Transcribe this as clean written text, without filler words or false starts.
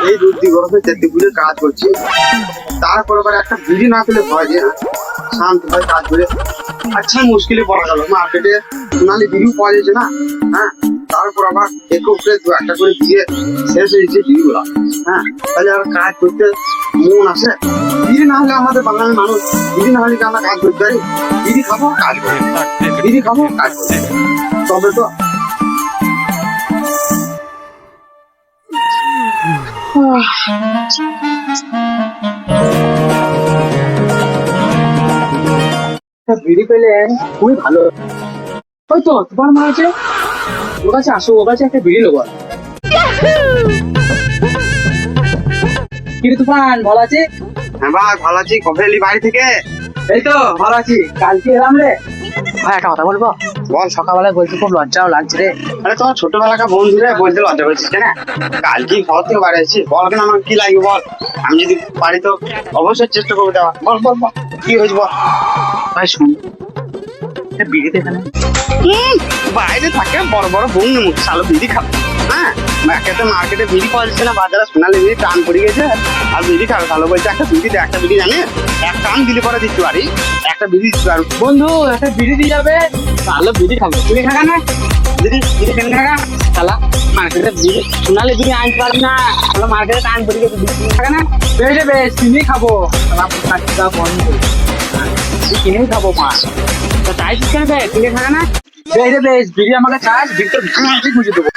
এই রুদ্দি গরমে যেতেগুলো কাজ করছি, তারপর আবার একটা বিড়ি না পেলে ভয় যে শান্ত হয় কাজ করে। আচ্ছা মুশকিলে পড়া গেল, মার্কেটে সোনালি বিড়িও পাওয়া যাচ্ছে না। হ্যাঁ, তারপর আবার একে উপরে দু একটা করে দিয়ে শেষ হয়ে যাচ্ছে বিড়িগুলা। হ্যাঁ, তাহলে আর কাজ করতে মন আসে। বিড়ি না হলে আমাদের বাঙালি মানুষ, বিড়ি না হলে কি আমরা কাজ করতে পারি? বিড়ি খাবো কাজ করবো, বিড়ি খাবো কাজ করবো, তবে তো বিড়ি পেলে খুবই ভালো। হয়তো তোমার মা আছে, ওর কাছে আসো, ওর কাছে একটা বিড়ি নেবো। কিরে তুফান, ভালো আছে? হ্যাঁ ভাই ভালো আছি। কবে এলি বাড়ি থেকে? এই তো ভালো আছি, কালকে এলাম রে। ভাই একটা কথা বলবো? বল। সকালবেলায় বলছি খুব লজ্জাও লাগছে রে। আরে তোমার ছোটবেলাকার বন্ধু রে, বলতে লজ্জা করছিস না? কালকেই ঘর থেকে বাড়ি আছি, বল কেন, আমার কি লাগবে বল। আমি যদি পারি তো অবশ্যই চেষ্টা করবো দেওয়া। বল বল বল, কি হয়েছে বল। ভাই শুন, বিড়িতে এখানে বাইরে থাকে বড় বড় বউ মুখ সালো বিড়ি খাবে। হ্যাঁ, মার্কেটে বিড়ি পাওয়া যাচ্ছে না, বাজারে সোনালি বিড়ি টান পড়ে গেছে, আর বিড়ি খাবে ভালো বলছে। একটা বিড়ি দে, একটা বিড়ি জানে এক টান দিলে পরে দিতে পারি, একটা বিড়ি দিতে পারবো। বন্ধু একটা বিড়ি দিয়ে যাবে, ভালো বিড়ি খাবে। বিড়ি খাগা না, বিড়ি বিড়ি কেন খাগা শালা, মার্কেটে বিড়ি সোনালি বিড়ি আনতে পারবি না, শালা মার্কেটে টান পড়ে গেছে, বিড়ি খাগা না। বেশ বেশ, চিনি খাবো, বন্ধ কিনেই খাবো মা। তো চাইছিস কেন? কিনে খাগা না। বেশ বেশ, বিড়ি আমাকে চাস, বিড়ি তো বুঝে দেবো।